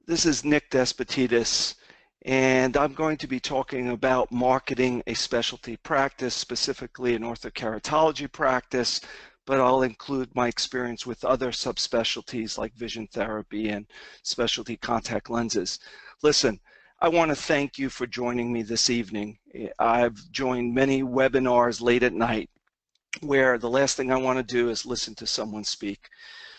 This is Nick Despotidis, and I'm going to be talking about marketing a specialty practice, specifically an orthokeratology practice, but I'll include my experience with other subspecialties like vision therapy and specialty contact lenses. Listen, I want to thank you for joining me this evening. I've joined many webinars late at night where the last thing I want to do is listen to someone speak.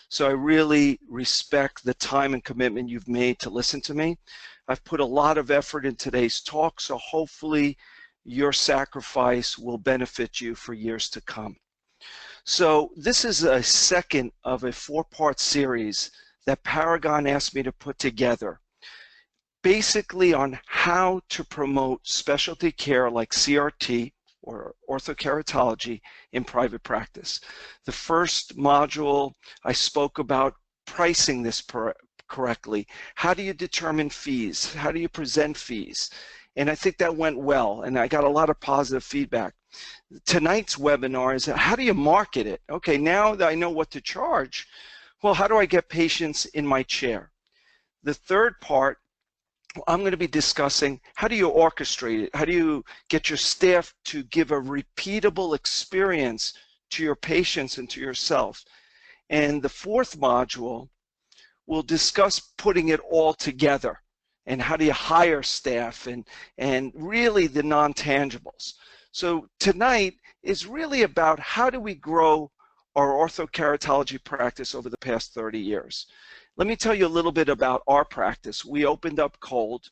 So I really respect the time and commitment you've made to listen to me. I've put a lot of effort in today's talk, so hopefully your sacrifice will benefit you for years to come. So this is a second of a four-part series that Paragon asked me to put together, basically on how to promote specialty care like CRT, or orthokeratology, in private practice. The first module, I spoke about pricing this correctly. How do you determine fees? How do you present fees? And I think that went well, and I got a lot of positive feedback. Tonight's webinar is how do you market it? Okay, now that I know what to charge, well, how do I get patients in my chair? The third part, I'm going to be discussing how do you orchestrate it? How do you get your staff to give a repeatable experience to your patients and to yourself? And the fourth module will discuss putting it all together and how do you hire staff and really the non-tangibles. So tonight is really about how do we grow our orthokeratology practice over the past 30 years. Let me tell you a little bit about our practice. We opened up cold,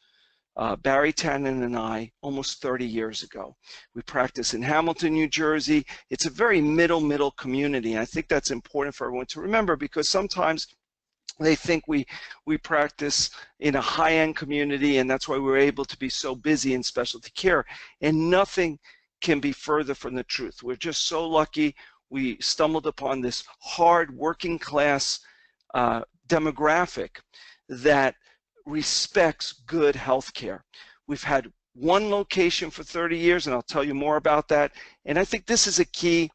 Barry Tannen and I, almost 30 years ago. We practice in Hamilton, New Jersey. It's a very middle community, and I think that's important for everyone to remember because sometimes they think we practice in a high-end community, and that's why we're able to be so busy in specialty care, and nothing can be further from the truth. We're just so lucky we stumbled upon this hard working class demographic that respects good health care. We've had one location for 30 years, and I'll tell you more about that. And I think this is a key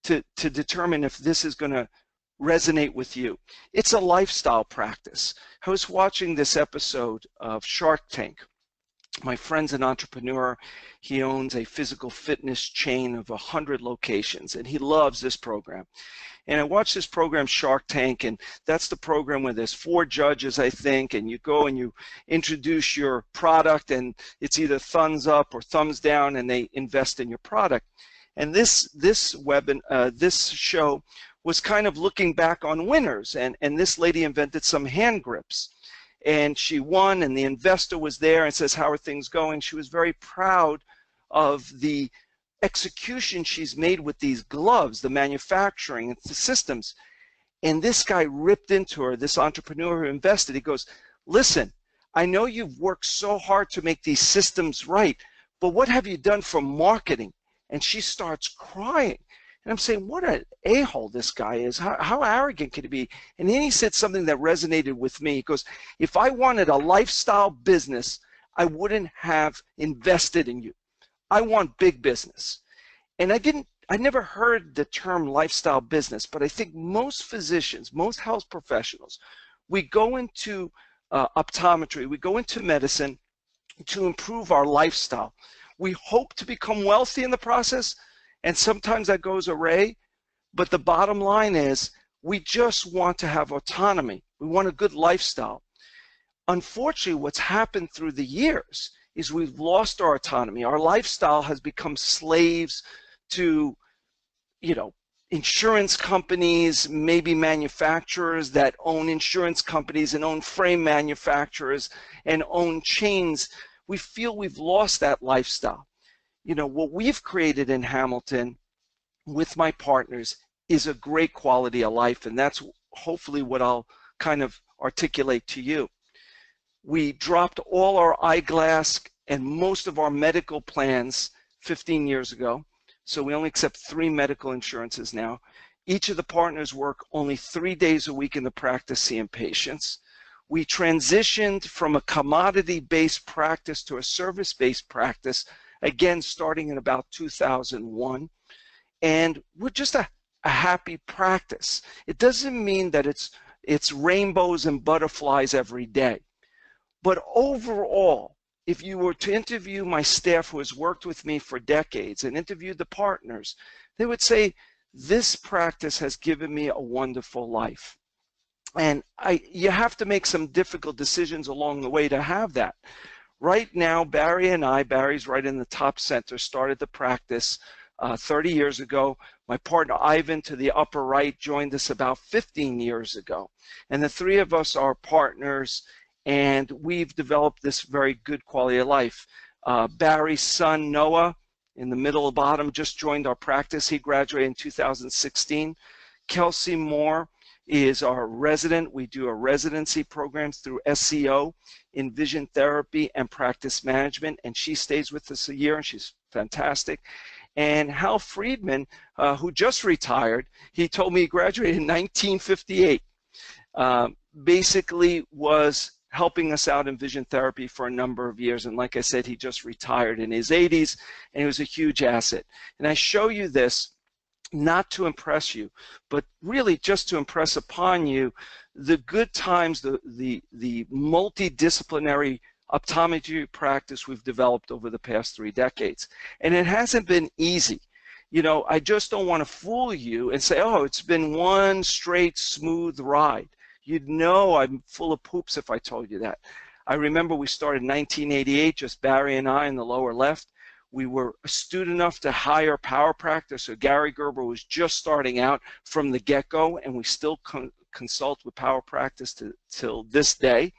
to determine if this is going to resonate with you. It's a lifestyle practice. I was watching this episode of Shark Tank. My friend's an entrepreneur. He owns a physical fitness chain of 100 locations, and he loves this program. And I watched this program, Shark Tank, and that's the program where there's 4 judges, I think, and you go and you introduce your product, and it's either thumbs up or thumbs down, and they invest in your product. And this show was kind of looking back on winners, and this lady invented some hand grips. And she won, and the investor was there and says, how are things going? She was very proud of the execution she's made with these gloves, the manufacturing and the systems. And this guy ripped into her, this entrepreneur who invested. He goes, listen, I know you've worked so hard to make these systems right, but what have you done for marketing? And she starts crying. And I'm saying, what an a-hole this guy is. How arrogant can he be? And then he said something that resonated with me. He goes, if I wanted a lifestyle business, I wouldn't have invested in you. I want big business. And I never heard the term lifestyle business, but I think most physicians, most health professionals, we go into optometry, we go into medicine to improve our lifestyle. We hope to become wealthy in the process, and sometimes that goes awry, but the bottom line is we just want to have autonomy. We want a good lifestyle. Unfortunately, what's happened through the years is we've lost our autonomy. Our lifestyle has become slaves to, insurance companies, maybe manufacturers that own insurance companies and own frame manufacturers and own chains. We feel we've lost that lifestyle. What we've created in Hamilton with my partners is a great quality of life, and that's hopefully what I'll kind of articulate to you. We dropped all our eyeglass and most of our medical plans 15 years ago, so we only accept 3 medical insurances now. Each of the partners work only 3 days a week in the practice seeing patients. We transitioned from a commodity-based practice to a service-based practice, again, starting in about 2001. And we're just a happy practice. It doesn't mean that it's rainbows and butterflies every day. But overall, if you were to interview my staff who has worked with me for decades and interviewed the partners, they would say, this practice has given me a wonderful life. And you have to make some difficult decisions along the way to have that. Right now, Barry and I, Barry's right in the top center, started the practice 30 years ago. My partner Ivan to the upper right joined us about 15 years ago. And the three of us are partners, and we've developed this very good quality of life. Barry's son, Noah, in the middle bottom, just joined our practice. He graduated in 2016. Kelsey Moore is our resident. We do a residency program through SEO in vision therapy and practice management, and she stays with us a year, and she's fantastic. And Hal Friedman, who just retired, he told me he graduated in 1958, basically was helping us out in vision therapy for a number of years. And like I said, he just retired in his 80s, and he was a huge asset. And I show you this not to impress you, but really just to impress upon you the good times, the multidisciplinary optometry practice we've developed over the past 3 decades. And it hasn't been easy. You know, I just don't want to fool you and say, oh, it's been one straight smooth ride. You'd know I'm full of poops if I told you that. I remember we started in 1988, just Barry and I in the lower left. We were astute enough to hire Power Practice, so Gary Gerber was just starting out from the get-go, and we still consult with Power Practice till this day.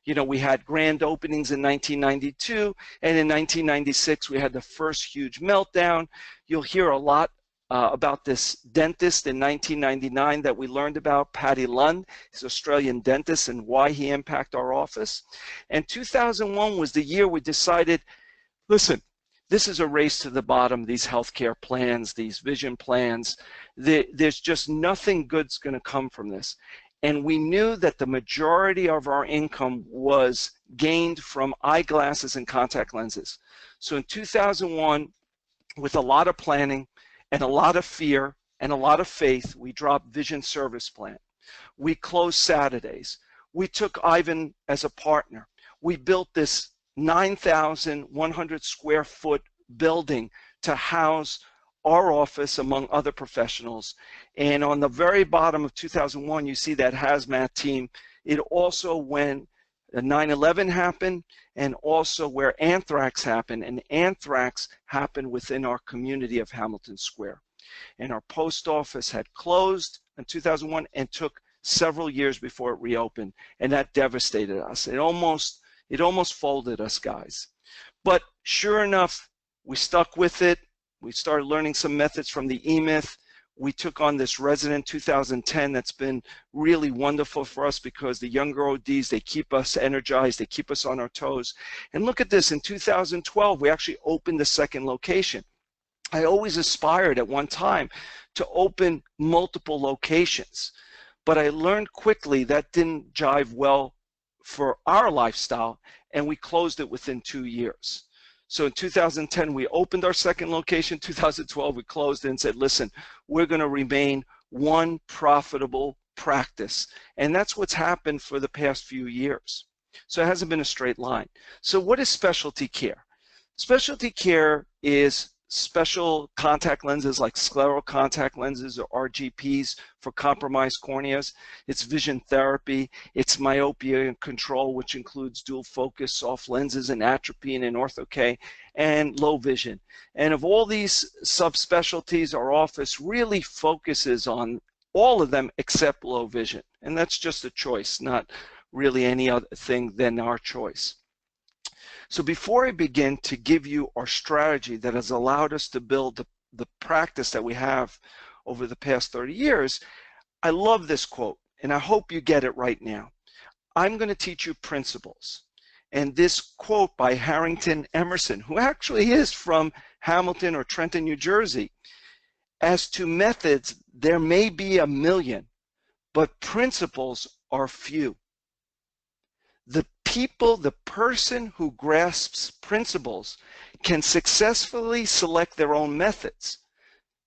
You know, we had grand openings in 1992, and in 1996 we had the first huge meltdown. You'll hear a lot about this dentist in 1999 that we learned about, Paddy Lund. He's an Australian dentist, and why he impacted our office. And 2001 was the year we decided, listen, this is a race to the bottom, these healthcare plans, these vision plans. There's just nothing good's going to come from this. And we knew that the majority of our income was gained from eyeglasses and contact lenses. So in 2001, with a lot of planning and a lot of fear and a lot of faith, we dropped Vision Service Plan. We closed Saturdays. We took Ivan as a partner. We built this 9,100 square foot building to house our office among other professionals. And on the very bottom of 2001, you see that hazmat team. It also, when 9/11 happened, and also where anthrax happened, and anthrax happened within our community of Hamilton Square. And our post office had closed in 2001 and took several years before it reopened, and that devastated us. It almost folded us, guys. But sure enough, we stuck with it. We started learning some methods from the E-Myth. We took on this resident 2010 that's been really wonderful for us, because the younger ODs, they keep us energized, they keep us on our toes. And look at this, in 2012, we actually opened the second location. I always aspired at one time to open multiple locations, but I learned quickly that didn't jive well for our lifestyle, and we closed it within 2 years. So in 2010, we opened our second location. 2012, we closed it and said, listen, we're going to remain one profitable practice. And that's what's happened for the past few years. So it hasn't been a straight line. So what is specialty care? Specialty care is special contact lenses like scleral contact lenses, or RGPs, for compromised corneas. It's vision therapy. It's myopia control, which includes dual focus, soft lenses, and atropine, and ortho-K, and low vision. And of all these subspecialties, our office really focuses on all of them except low vision. And that's just a choice, not really any other thing than our choice. So before I begin to give you our strategy that has allowed us to build the practice that we have over the past 30 years, I love this quote, and I hope you get it right now. I'm going to teach you principles. And this quote by Harrington Emerson, who actually is from Hamilton or Trenton, New Jersey, as to methods, there may be a million, but principles are few. The person who grasps principles can successfully select their own methods.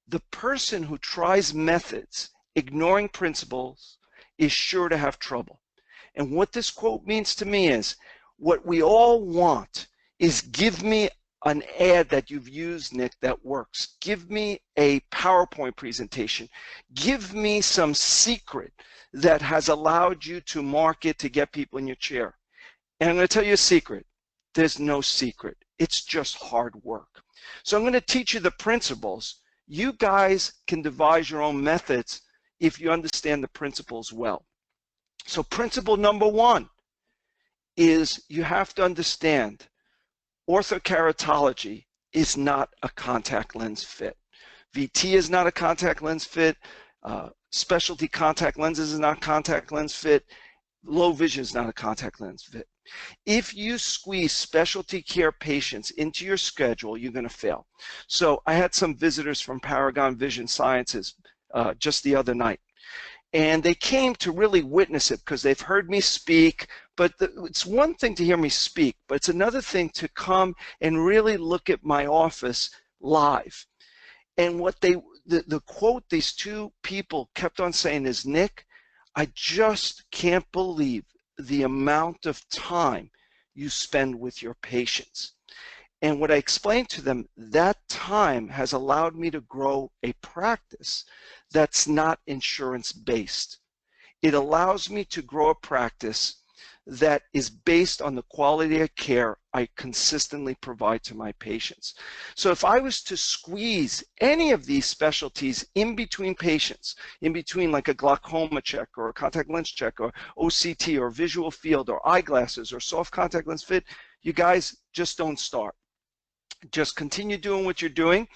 The person who tries methods ignoring principles is sure to have trouble. And what this quote means to me is, What we all want is give me an ad that you've used, Nick, that works. Give me a PowerPoint presentation. Give me some secret that has allowed you to market to get people in your chair. And I'm going to tell you a secret. There's no secret. It's just hard work. So I'm going to teach you the principles. You guys can devise your own methods if you understand the principles well. So principle number one is you have to understand orthokeratology is not a contact lens fit. VT is not a contact lens fit. Specialty contact lenses is not contact lens fit. Low vision is not a contact lens fit. If you squeeze specialty care patients into your schedule, you're going to fail. So I had some visitors from Paragon Vision Sciences just the other night. And they came to really witness it because they've heard me speak, but it's one thing to hear me speak, but it's another thing to come and really look at my office live. And what the quote these two people kept on saying is, Nick, I just can't believe the amount of time you spend with your patients. And what I explained to them, that time has allowed me to grow a practice that's not insurance-based. It allows me to grow a practice that is based on the quality of care I consistently provide to my patients. So if I was to squeeze any of these specialties in between patients, in between like a glaucoma check or a contact lens check or OCT or visual field or eyeglasses or soft contact lens fit, you guys just don't start. Just continue doing what you're doing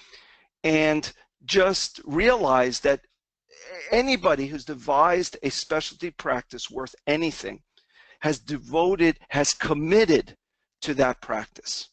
and just realize that anybody who's devised a specialty practice worth anything has committed to that practice.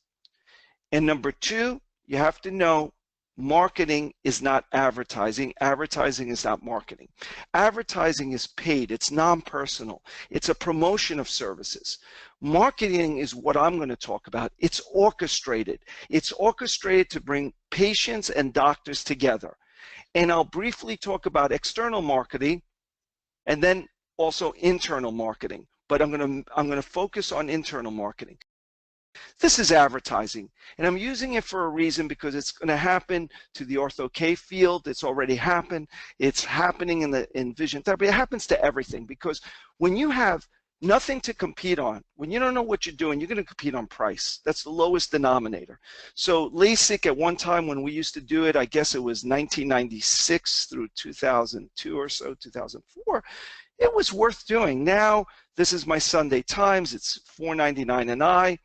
And number two, you have to know marketing is not advertising. Advertising is not marketing. Advertising is paid. It's non-personal. It's a promotion of services. Marketing is what I'm going to talk about. It's orchestrated. It's orchestrated to bring patients and doctors together. And I'll briefly talk about external marketing and then also internal marketing. But I'm going to focus on internal marketing. This is advertising, and I'm using it for a reason because it's going to happen to the ortho-K field. It's already happened. It's happening in vision therapy. It happens to everything because when you have nothing to compete on, when you don't know what you're doing, you're going to compete on price. That's the lowest denominator. So LASIK at one time when we used to do it, I guess it was 1996 through 2002 or so, 2004, it was worth doing. Now, this is my Sunday Times. It's $4.99 an eye.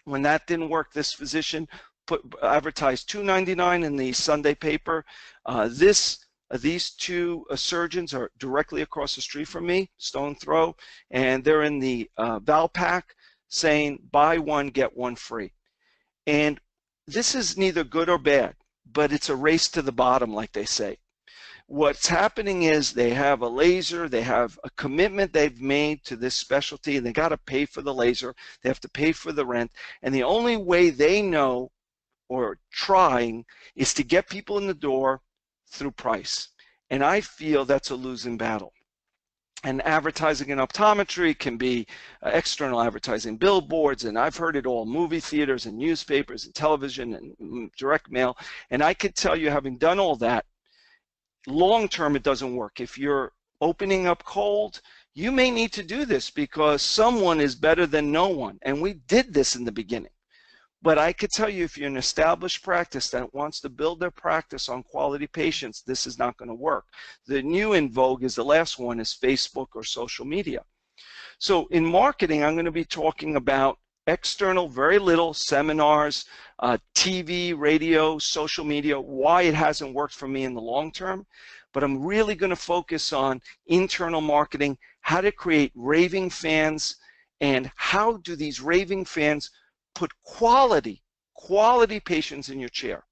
When that didn't work, this physician advertised $2.99 in the Sunday paper. These two surgeons are directly across the street from me, stone throw, and they're in the Valpak saying buy one, get one free. And this is neither good or bad, but it's a race to the bottom, like they say. What's happening is they have a laser, they have a commitment they've made to this specialty, and they got to pay for the laser, they have to pay for the rent, and the only way they know or trying is to get people in the door through price. And I feel that's a losing battle. And advertising in optometry can be external advertising, billboards, and I've heard it all, movie theaters and newspapers and television and direct mail. And I could tell you, having done all that, long term it doesn't work. If you're opening up cold, you may need to do this because someone is better than no one. And we did this in the beginning. But I could tell you, if you're an established practice that wants to build their practice on quality patients, this is not going to work. The new in vogue is the last one is Facebook or social media. So in marketing, I'm going to be talking about external, very little, seminars, TV, radio, social media, why it hasn't worked for me in the long term. But I'm really going to focus on internal marketing, how to create raving fans, and how do these raving fans put quality patients in your chair.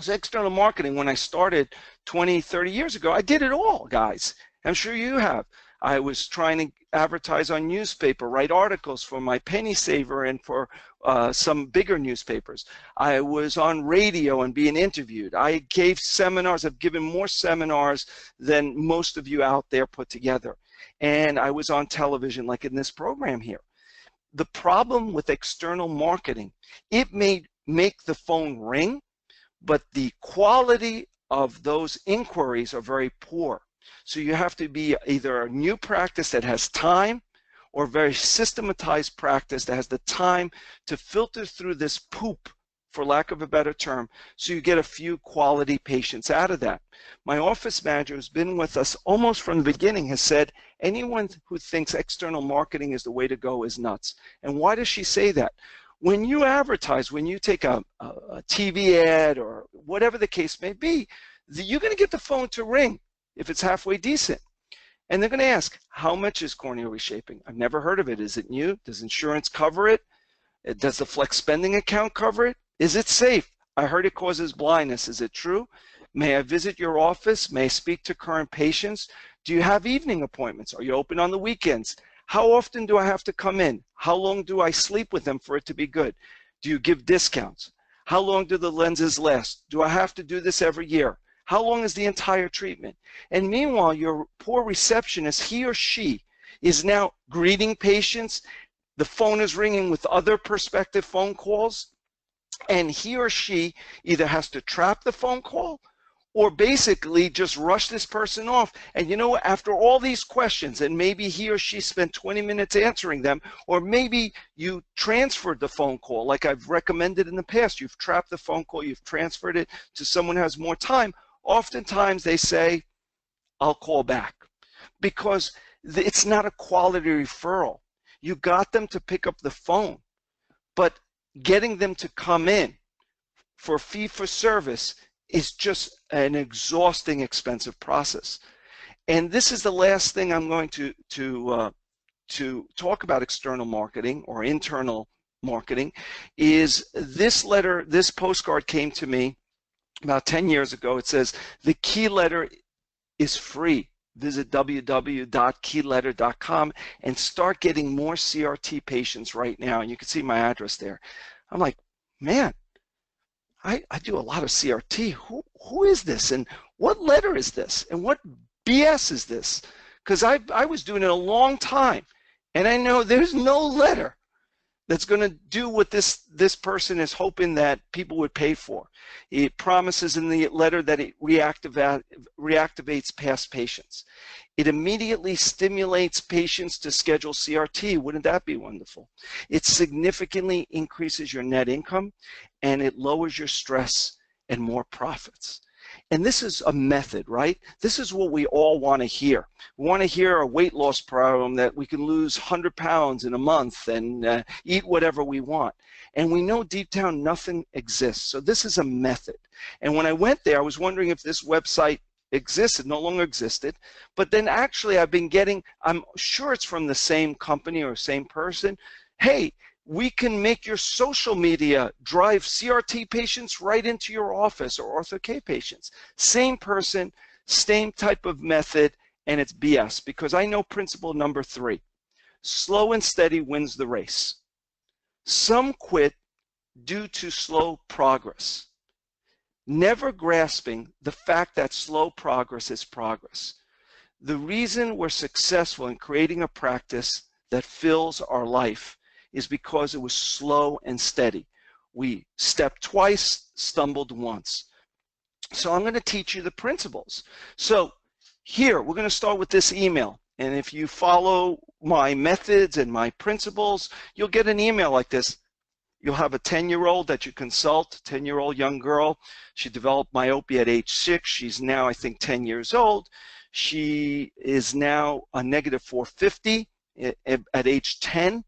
So external marketing, when I started 20, 30 years ago, I did it all, guys. I'm sure you have. I was trying to advertise on newspaper, write articles for my Penny Saver and for some bigger newspapers. I was on radio and being interviewed. I gave seminars. I've given more seminars than most of you out there put together. And I was on television, like in this program here. the problem with external marketing, it may make the phone ring, but the quality of those inquiries are very poor. So you have to be either a new practice that has time or very systematized practice that has the time to filter through this poop, for lack of a better term, so you get a few quality patients out of that. My office manager, who's been with us almost from the beginning, has said anyone who thinks external marketing is the way to go is nuts. And why does she say that? When you advertise, when you take a TV ad or whatever the case may be, you're going to get the phone to ring if it's halfway decent. And they're going to ask, how much is corneal reshaping? I've never heard of it. Is it new? Does insurance cover it? Does the flex spending account cover it? Is it safe? I heard it causes blindness. Is it true? May I visit your office? May I speak to current patients? Do you have evening appointments? Are you open on the weekends? How often do I have to come in? How long do I sleep with them for it to be good? Do you give discounts? How long do the lenses last? Do I have to do this every year? How long is the entire treatment? And meanwhile, your poor receptionist, he or she, is now greeting patients. The phone is ringing with other prospective phone calls, and he or she either has to trap the phone call or basically just rush this person off. And you know, after all these questions, and maybe he or she spent 20 minutes answering them, or maybe you transferred the phone call, like I've recommended in the past. You've trapped the phone call, you've transferred it to someone who has more time. Oftentimes they say, I'll call back, because it's not a quality referral. You got them to pick up the phone, but getting them to come in for fee for service is just an exhausting, expensive process. And this is the last thing I'm going to talk about external marketing or internal marketing. Is this letter, this postcard came to me about 10 years ago. It says, the key letter is free. Visit www.keyletter.com and start getting more CRT patients right now. And you can see my address there. I'm like, man, I do a lot of CRT. Who is this? And what letter is this? And what BS is this? Because I was doing it a long time, and I know there's no letter that's going to do what this person is hoping that people would pay for. It promises in the letter that it reactivates past patients. It immediately stimulates patients to schedule CRT. Wouldn't that be wonderful? It significantly increases your net income, and it lowers your stress and more profits. And this is a method, right? This is what we all want to hear. We want to hear a weight loss program that we can lose 100 pounds in a month and eat whatever we want. And we know deep down nothing exists. So this is a method. And when I went there, I was wondering if this website existed, no longer existed. But then actually I've been getting, I'm sure it's from the same company or same person. Hey, we can make your social media drive CRT patients right into your office, or ortho-K patients. Same person, same type of method, and it's BS, because I know principle number 3. Slow and steady wins the race. Some quit due to slow progress, never grasping the fact that slow progress is progress. The reason we're successful in creating a practice that fills our life is because it was slow and steady. We stepped twice, stumbled once. So I'm going to teach you the principles. So here, we're going to start with this email. And if you follow my methods and my principles, you'll get an email like this. You'll have a 10-year-old that you consult, 10-year-old young girl. She developed myopia at age 6. She's now, I think, 10 years old. She is now a negative 450 at age 10.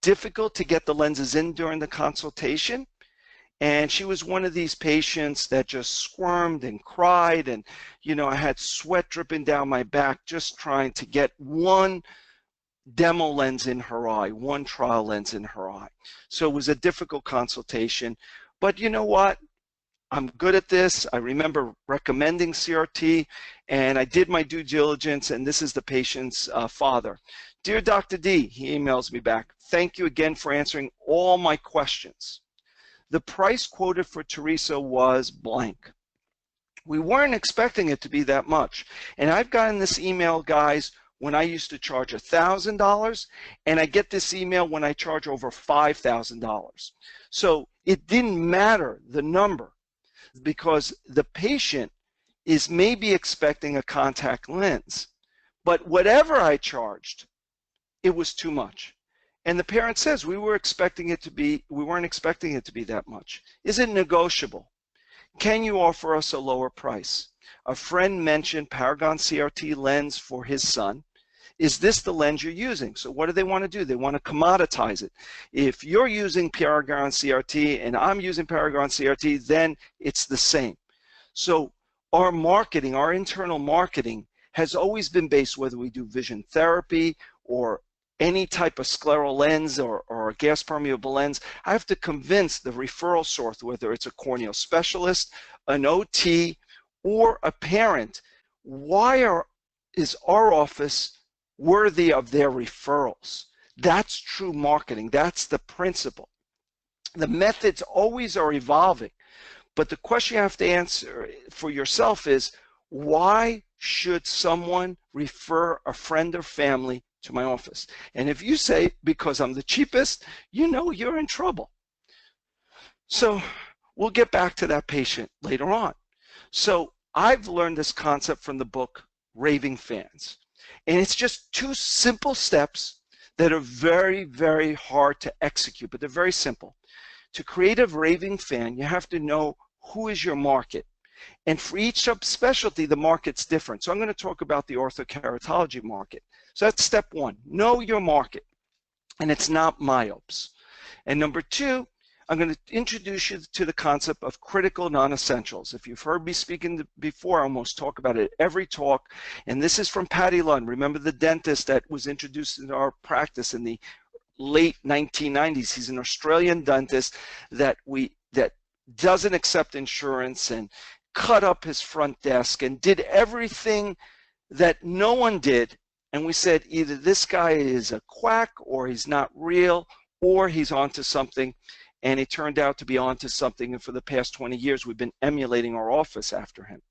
Difficult to get the lenses in during the consultation, and she was one of these patients that just squirmed and cried, and you know, I had sweat dripping down my back just trying to get one demo lens in her eye, one trial lens in her eye. So it was a difficult consultation, but you know what? I'm good at this. I remember recommending CRT, and I did my due diligence, and this is the patient's father. Dear Dr. D, he emails me back, thank you again for answering all my questions. The price quoted for Teresa was blank. We weren't expecting it to be that much. And I've gotten this email, guys, when I used to charge $1,000, and I get this email when I charge over $5,000. So it didn't matter the number, because the patient is maybe expecting a contact lens, but whatever I charged, it was too much. And the parent says, we weren't expecting it to be that much. Is it negotiable? Can you offer us a lower price? A friend mentioned Paragon CRT lens for his son. Is this the lens you're using? So what do they want to do? They want to commoditize it. If you're using Paragon CRT and I'm using Paragon CRT, then it's the same. So our marketing, our internal marketing, has always been based, whether we do vision therapy or any type of scleral lens or a gas permeable lens, I have to convince the referral source, whether it's a corneal specialist, an OT, or a parent, why is our office worthy of their referrals? That's true marketing. That's the principle. The methods always are evolving, but the question you have to answer for yourself is, why should someone refer a friend or family to my office? And if you say, because I'm the cheapest, you know you're in trouble. So we'll get back to that patient later on. So I've learned this concept from the book Raving Fans. And it's just 2 simple steps that are very, very hard to execute, but they're very simple. To create a raving fan, you have to know who is your market. And for each subspecialty, the market's different. So I'm going to talk about the orthokeratology market. So that's step 1. Know your market. And it's not myopes. And number 2, I'm going to introduce you to the concept of critical non-essentials. If you've heard me speaking before, I almost talk about it every talk. And this is from Patty Lund. Remember the dentist that was introduced into our practice in the late 1990s. He's an Australian dentist that doesn't accept insurance and cut up his front desk and did everything that no one did. And we said, either this guy is a quack, or he's not real, or he's onto something. And he turned out to be onto something. And for the past 20 years, we've been emulating our office after him.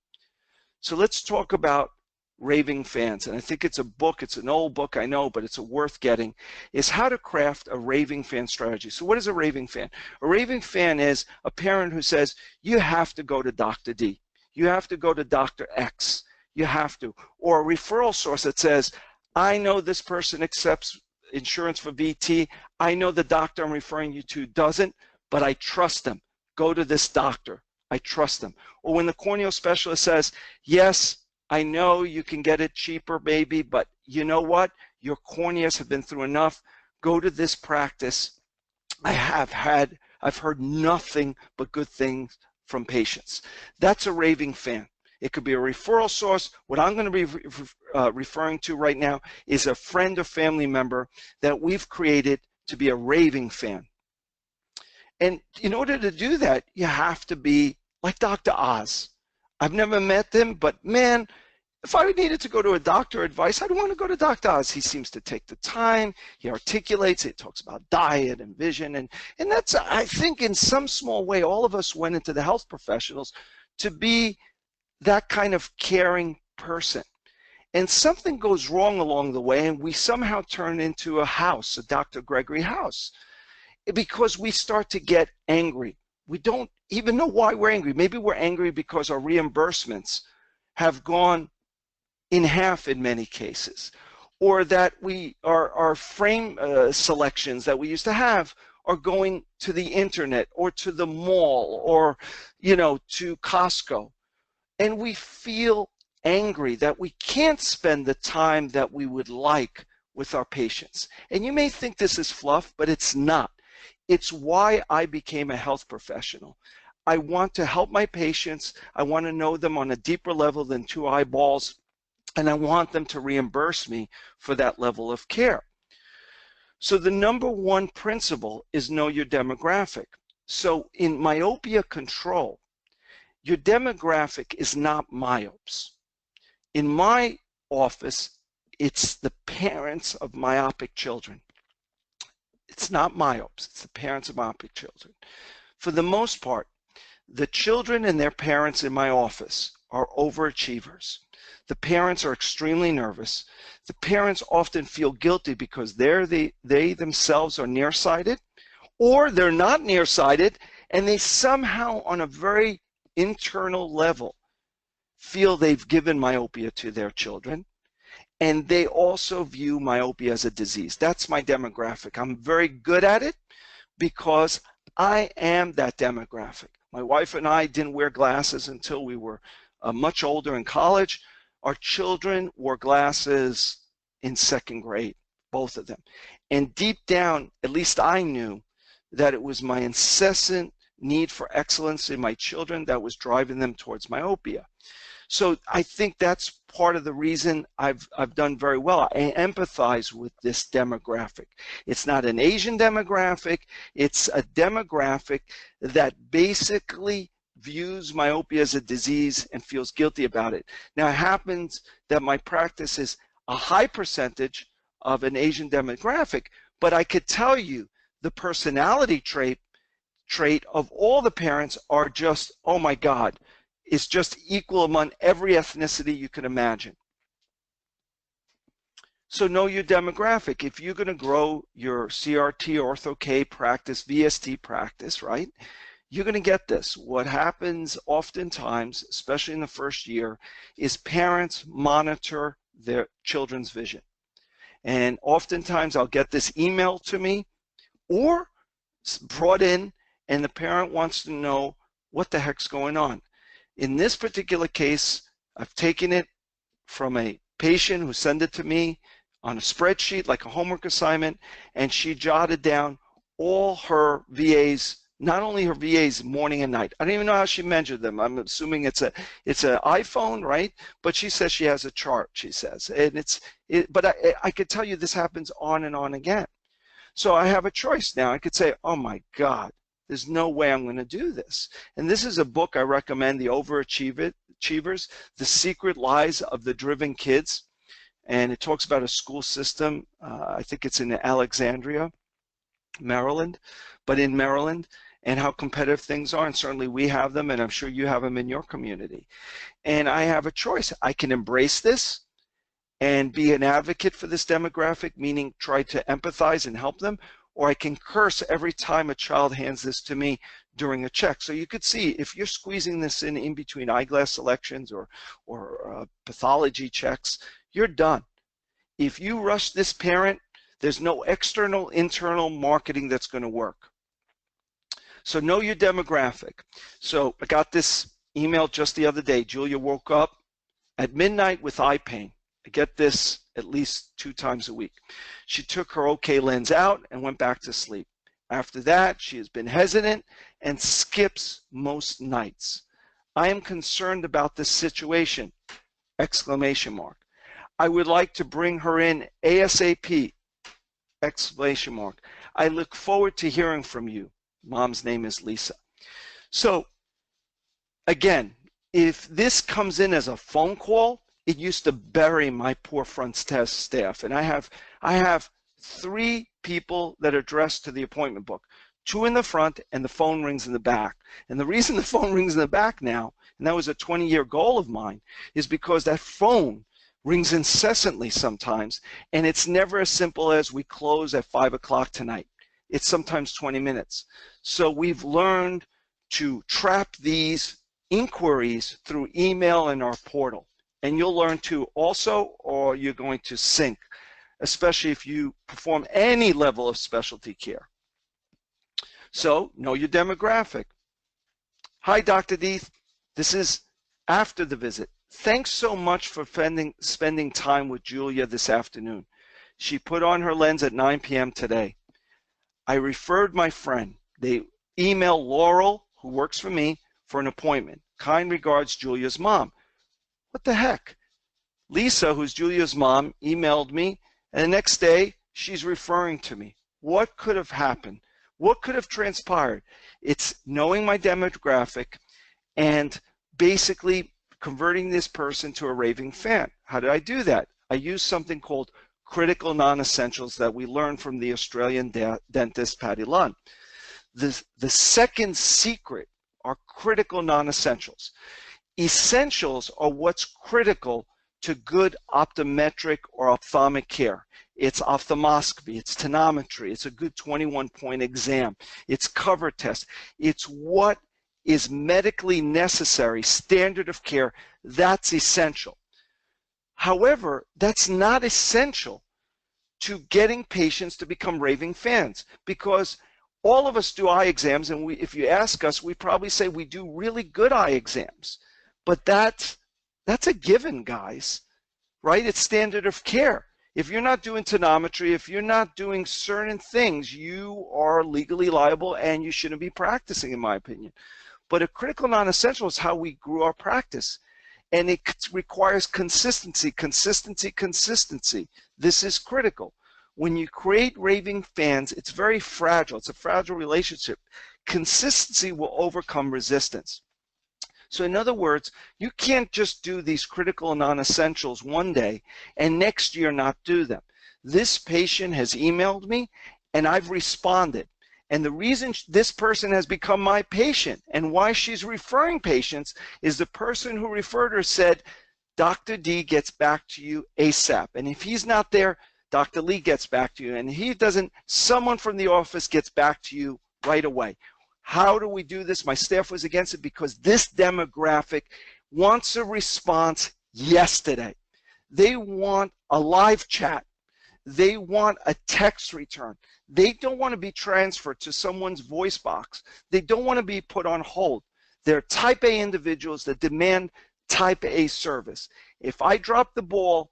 So let's talk about Raving Fans. And I think it's a book. It's an old book, I know, but it's worth getting. Is How to Craft a Raving Fan Strategy. So what is a raving fan? A raving fan is a parent who says, you have to go to Dr. D. You have to go to Dr. X. You have to. Or a referral source that says, I know this person accepts insurance for VT. I know the doctor I'm referring you to doesn't, but I trust them. Go to this doctor. I trust them. Or when the corneal specialist says, yes, I know you can get it cheaper, baby, but you know what? Your corneas have been through enough. Go to this practice. I've heard nothing but good things from patients. That's a raving fan. It could be a referral source. What I'm going to be referring to right now is a friend or family member that we've created to be a raving fan. And in order to do that, you have to be like Dr. Oz. I've never met him, but man, if I needed to go to a doctor advice, I'd want to go to Dr. Oz. He seems to take the time. He articulates. He talks about diet and vision. And that's, I think, in some small way, all of us went into the health professionals to be that kind of caring person. And something goes wrong along the way, and we somehow turn into a house, a Dr. Gregory house, because we start to get angry. We don't even know why we're angry. Maybe we're angry because our reimbursements have gone in half in many cases, or that our frame selections that we used to have are going to the internet or to the mall or to Costco. And we feel angry that we can't spend the time that we would like with our patients. And you may think this is fluff, but it's not. It's why I became a health professional. I want to help my patients. I want to know them on a deeper level than 2 eyeballs, and I want them to reimburse me for that level of care. So the number 1 principle is know your demographic. So in myopia control, your demographic is not myopes. In my office, it's the parents of myopic children. It's not myopes, it's the parents of myopic children. For the most part, the children and their parents in my office are overachievers. The parents are extremely nervous. The parents often feel guilty because they themselves are nearsighted, or they're not nearsighted, and they somehow, on a very internal level, feel they've given myopia to their children, and they also view myopia as a disease. That's my demographic. I'm very good at it because I am that demographic. My wife and I didn't wear glasses until we were much older in college. Our children wore glasses in second grade, both of them. And deep down, at least I knew that it was my incessant need for excellence in my children that was driving them towards myopia. So I think that's part of the reason I've done very well. I empathize with this demographic. It's not an Asian demographic. It's a demographic that basically views myopia as a disease and feels guilty about it. Now, it happens that my practice is a high percentage of an Asian demographic, but I could tell you the personality trait of all the parents are just, oh my God, is just equal among every ethnicity you can imagine. So know your demographic. If you're going to grow your CRT, Ortho-K practice, VST practice, right, you're going to get this. What happens oftentimes, especially in the first year, is parents monitor their children's vision. And oftentimes I'll get this email to me or brought in, and the parent wants to know what the heck's going on. In this particular case, I've taken it from a patient who sent it to me on a spreadsheet like a homework assignment, and she jotted down all her VAs, not only her VAs morning and night. I don't even know how she measured them. I'm assuming it's an iPhone, right? But she says she has a chart, she says. And but I could tell you this happens on and on again. So I have a choice now. I could say, oh my God, there's no way I'm going to do this. And this is a book I recommend, The Overachievers, The Secret Lies of the Driven Kids. And it talks about a school system, I think it's in Alexandria, Maryland, but in Maryland, and how competitive things are. And certainly we have them, and I'm sure you have them in your community. And I have a choice. I can embrace this and be an advocate for this demographic, meaning try to empathize and help them, or I can curse every time a child hands this to me during a check. So you could see if you're squeezing this in between eyeglass selections or pathology checks, you're done. If you rush this parent, there's no external, internal marketing that's going to work. So know your demographic. So I got this email just the other day. Julia woke up at midnight with eye pain. I get this at least 2 times a week. She took her OK lens out and went back to sleep. After that, she has been hesitant and skips most nights. I am concerned about this situation, exclamation mark. I would like to bring her in ASAP, exclamation mark. I look forward to hearing from you. Mom's name is Lisa. So again, if this comes in as a phone call, it used to bury my poor front desk staff. And I have 3 people that are dressed to the appointment book, 2 in the front, and the phone rings in the back. And the reason the phone rings in the back now, and that was a 20-year goal of mine, is because that phone rings incessantly sometimes, and it's never as simple as we close at 5 o'clock tonight. It's sometimes 20 minutes. So we've learned to trap these inquiries through email and our portal. And you'll learn to also, or you're going to sink, especially if you perform any level of specialty care. So know your demographic. Hi, Dr. D. This is after the visit. Thanks so much for spending time with Julia this afternoon. She put on her lens at 9 p.m. today. I referred my friend. They emailed Laurel, who works for me, for an appointment. Kind regards, Julia's mom. What the heck? Lisa, who's Julia's mom, emailed me, and the next day she's referring to me. What could have happened? What could have transpired? It's knowing my demographic and basically converting this person to a raving fan. How did I do that? I used something called critical non-essentials that we learned from the Australian dentist Patty Lunn. The second secret are critical non-essentials. Essentials are what's critical to good optometric or ophthalmic care. It's ophthalmoscopy, it's tonometry, it's a good 21-point exam, it's cover test, it's what is medically necessary, standard of care, that's essential. However, that's not essential to getting patients to become raving fans, because all of us do eye exams, and if you ask us, we probably say we do really good eye exams. But that's a given, guys, right? It's standard of care. If you're not doing tonometry, if you're not doing certain things, you are legally liable and you shouldn't be practicing, in my opinion. But a critical non-essential is how we grew our practice. And it requires consistency, consistency, consistency. This is critical. When you create raving fans, it's very fragile. It's a fragile relationship. Consistency will overcome resistance. So in other words, you can't just do these critical non-essentials one day and next year not do them. This patient has emailed me and I've responded. And the reason this person has become my patient and why she's referring patients is the person who referred her said, Dr. D gets back to you ASAP. And if he's not there, Dr. Lee gets back to you. And he doesn't, someone from the office gets back to you right away. How do we do this? My staff was against it because this demographic wants a response yesterday. They want a live chat. They want a text return. They don't want to be transferred to someone's voice box. They don't want to be put on hold. They're type A individuals that demand type A service. If I drop the ball,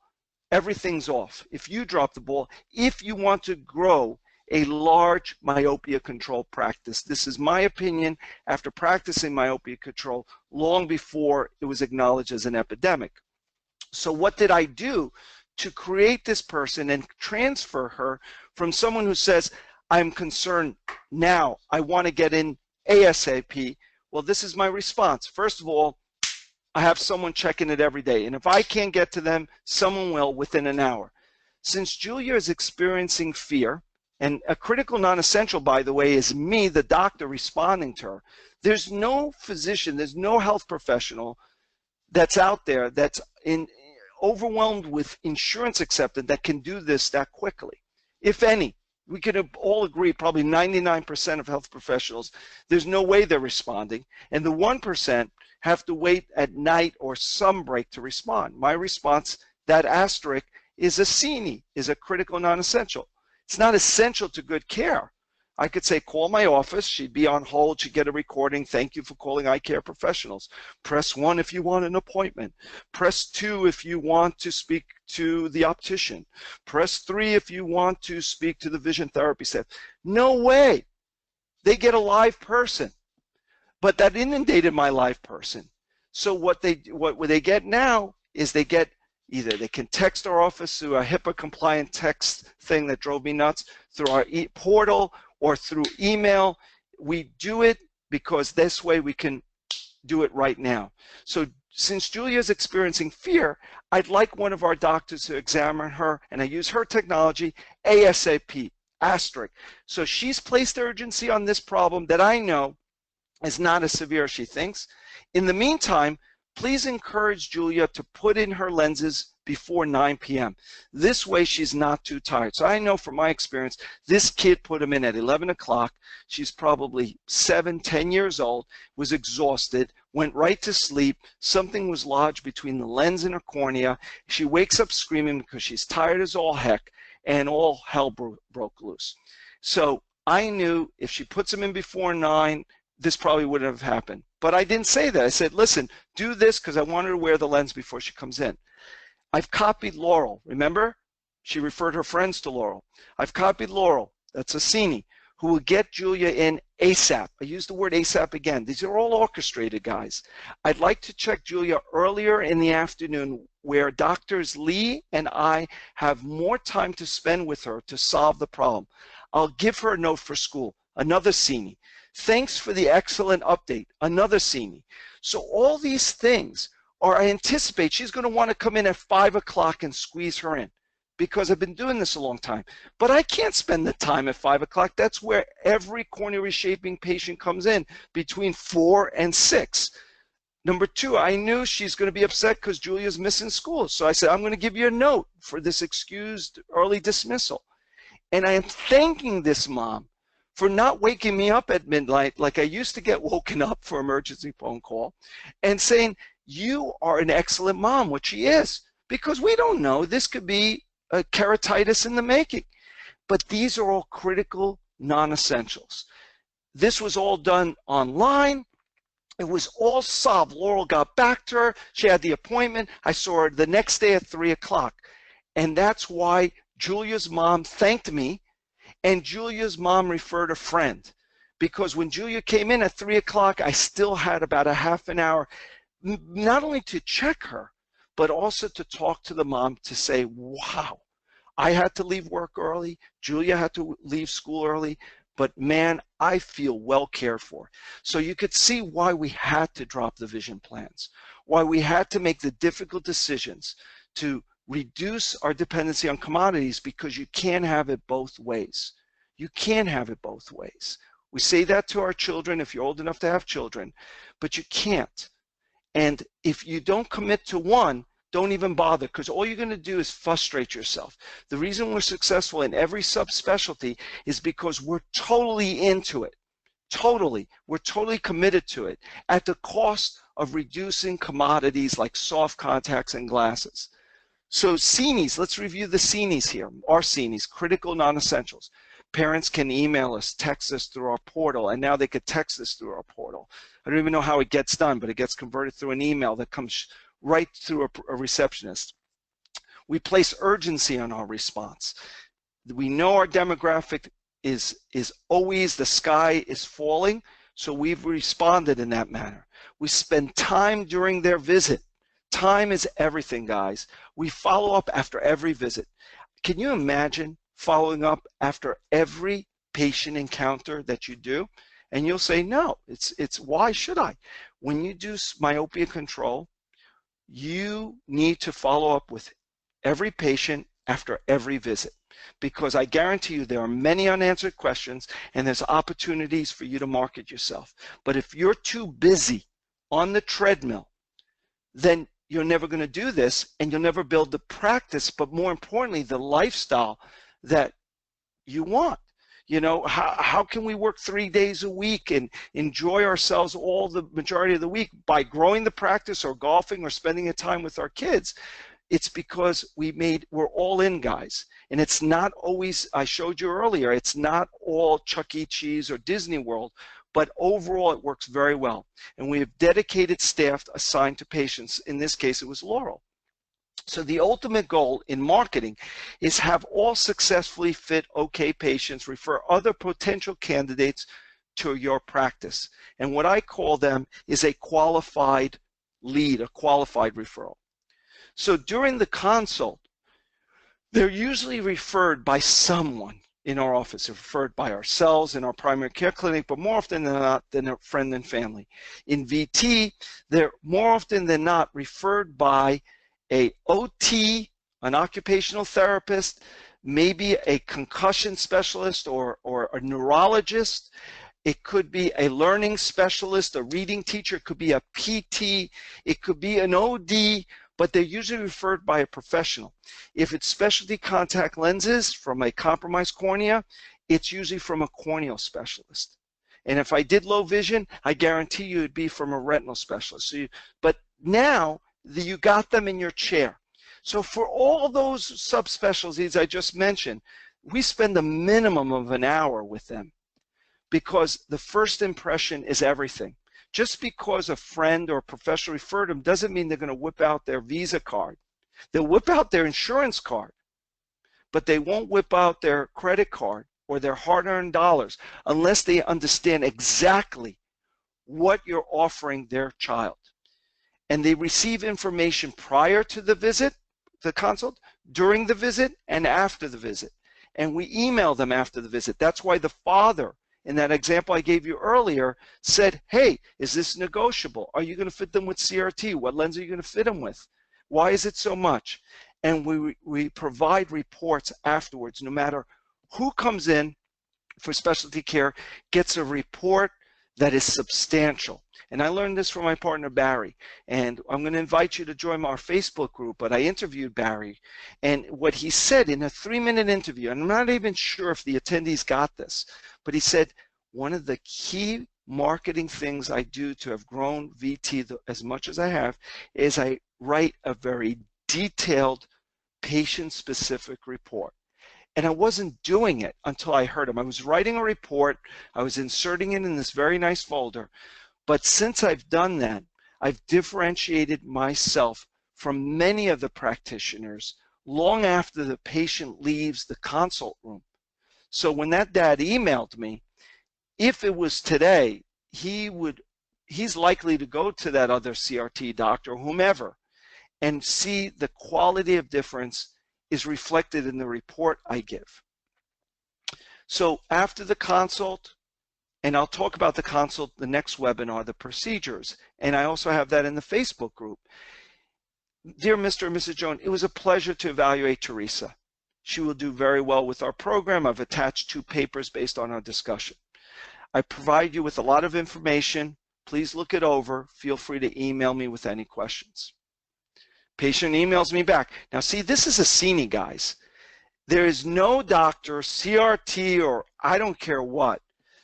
everything's off. If you drop the ball, if you want to grow a large myopia control practice. This is my opinion after practicing myopia control long before it was acknowledged as an epidemic. So what did I do to create this person and transfer her from someone who says, I'm concerned now, I want to get in ASAP? Well, this is my response. First of all, I have someone checking it every day, and if I can't get to them, someone will within an hour. Since Julia is experiencing fear, and a critical non-essential, by the way, is me, the doctor, responding to her. There's no physician, there's no health professional that's out there that's overwhelmed with insurance acceptance that can do this that quickly. If any, we could all agree, probably 99% of health professionals, there's no way they're responding. And the 1% have to wait at night or some break to respond. My response, that asterisk, is a CNE, is a critical non-essential. It's not essential to good care. I could say, call my office. She'd be on hold. She'd get a recording. Thank you for calling eye care professionals. Press 1 if you want an appointment. Press 2 if you want to speak to the optician. Press 3 if you want to speak to the vision therapy staff. No way. They get a live person. But that inundated my live person. So what they get now is they get either they can text our office through a HIPAA compliant text thing that drove me nuts, through our portal or through email. We do it because this way we can do it right now. So since Julia's experiencing fear, I'd like one of our doctors to examine her, and I use her technology ASAP, asterisk. So she's placed urgency on this problem that I know is not as severe as she thinks. In the meantime, please encourage Julia to put in her lenses before 9 p.m. This way she's not too tired. So I know from my experience, this kid put them in at 11 o'clock. She's probably 7, 10 years old, was exhausted, went right to sleep. Something was lodged between the lens and her cornea. She wakes up screaming because she's tired as all heck, and all hell broke loose. So I knew if she puts them in before 9, this probably wouldn't have happened. But I didn't say that. I said, listen, do this because I want her to wear the lens before she comes in. I've copied Laurel. Remember? She referred her friends to Laurel. I've copied Laurel. That's a CNE, who will get Julia in ASAP. I use the word ASAP again. These are all orchestrated, guys. I'd like to check Julia earlier in the afternoon where Doctors Lee and I have more time to spend with her to solve the problem. I'll give her a note for school, another CNE. Thanks for the excellent update, another CNE. So all these things are, I anticipate she's going to want to come in at 5 o'clock and squeeze her in because I've been doing this a long time. But I can't spend the time at 5 o'clock. That's where every cornea reshaping patient comes in, between 4 and 6. Number two, I knew she's going to be upset because Julia's missing school. So I said, I'm going to give you a note for this excused early dismissal. And I am thanking this mom for not waking me up at midnight like I used to get woken up for emergency phone call, and saying, you are an excellent mom, which she is, because we don't know. This could be a keratitis in the making. But these are all critical non-essentials. This was all done online. It was all solved. Laurel got back to her. She had the appointment. I saw her the next day at 3 o'clock. And that's why Julia's mom thanked me, and Julia's mom referred a friend. Because when Julia came in at 3 o'clock, I still had about a half an hour, not only to check her, but also to talk to the mom to say, wow, I had to leave work early. Julia had to leave school early. But man, I feel well cared for. So you could see why we had to drop the vision plans, why we had to make the difficult decisions to reduce our dependency on commodities, because you can't have it both ways. You can't have it both ways. We say that to our children if you're old enough to have children, but you can't. And if you don't commit to one, don't even bother, because all you're going to do is frustrate yourself. The reason we're successful in every subspecialty is because we're totally into it. Totally. We're totally committed to it at the cost of reducing commodities like soft contacts and glasses. So CNEs, let's review the CNEs here. Our CNEs, critical non-essentials. Parents can email us, text us through our portal, and now they could text us through our portal. I don't even know how it gets done, but it gets converted through an email that comes right through a receptionist. We place urgency on our response. We know our demographic is always, the sky is falling, so we've responded in that manner. We spend time during their visit. Time is everything, guys. We follow up after every visit. Can you imagine following up after every patient encounter that you do? And you'll say, no, it's why should I? When you do myopia control, you need to follow up with every patient after every visit, because I guarantee you there are many unanswered questions and there's opportunities for you to market yourself. But if you're too busy on the treadmill, then you're never going to do this, and you'll never build the practice, but more importantly, the lifestyle that you want. You know, how can we work 3 days a week and enjoy ourselves all the majority of the week by growing the practice or golfing or spending a time with our kids? It's because we're all in, guys. And it's not always, I showed you earlier, it's not all Chuck E. Cheese or Disney World, but overall it works very well. And we have dedicated staff assigned to patients. In this case, it was Laurel. So the ultimate goal in marketing is have all successfully fit okay patients refer other potential candidates to your practice. And what I call them is a qualified lead, a qualified referral. So during the consult, they're usually referred by someone in our office. They're referred by ourselves in our primary care clinic, but more often than not, than a friend and family. In VT, they're more often than not referred by a OT, an occupational therapist, maybe a concussion specialist or a neurologist. It could be a learning specialist, a reading teacher, it could be a PT, it could be an OD, but they're usually referred by a professional. If it's specialty contact lenses from a compromised cornea, it's usually from a corneal specialist. And if I did low vision, I guarantee you it'd be from a retinal specialist. But now, you got them in your chair. So for all those subspecialties I just mentioned, we spend a minimum of an hour with them, because the first impression is everything. Just because a friend or a professional referred them doesn't mean they're going to whip out their Visa card. They'll whip out their insurance card, but they won't whip out their credit card or their hard-earned dollars unless they understand exactly what you're offering their child. And they receive information prior to the visit, the consult, during the visit, and after the visit. And we email them after the visit. That's why the father, in that example I gave you earlier, said, hey, is this negotiable? Are you going to fit them with CRT? What lens are you going to fit them with? Why is it so much? And we provide reports afterwards. No matter who comes in for specialty care, gets a report that is substantial. And I learned this from my partner, Barry. And I'm going to invite you to join our Facebook group, but I interviewed Barry. And what he said in a 3-minute interview, and I'm not even sure if the attendees got this, but he said, one of the key marketing things I do to have grown VT as much as I have is I write a very detailed patient-specific report. And I wasn't doing it until I heard him. I was writing a report, I was inserting it in this very nice folder, but since I've done that, I've differentiated myself from many of the practitioners long after the patient leaves the consult room. So when that dad emailed me, if it was today, he's likely to go to that other CRT doctor or whomever and see the quality of difference is reflected in the report I give. So after the consult, and I'll talk about the consult, the next webinar, the procedures, and I also have that in the Facebook group. Dear Mr. and Mrs. Jones, it was a pleasure to evaluate Teresa. She will do very well with our program. I've attached 2 papers based on our discussion. I provide you with a lot of information. Please look it over. Feel free to email me with any questions. Patient emails me back. Now see, this is a CNE, guys. There is no doctor, CRT, or I don't care what,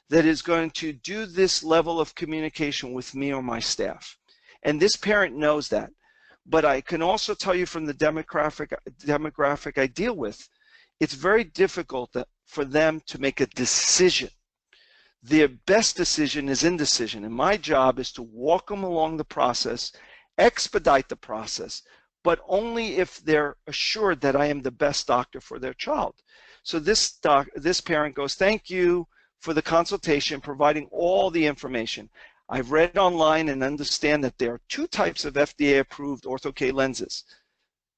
that is going to do this level of communication with me or my staff. And this parent knows that. But I can also tell you from the demographic I deal with, it's very difficult for them to make a decision. Their best decision is indecision. And my job is to walk them along the process, expedite the process, but only if they're assured that I am the best doctor for their child. So this parent goes, thank you for the consultation, providing all the information. I've read online and understand that there are 2 types of FDA-approved ortho-K lenses,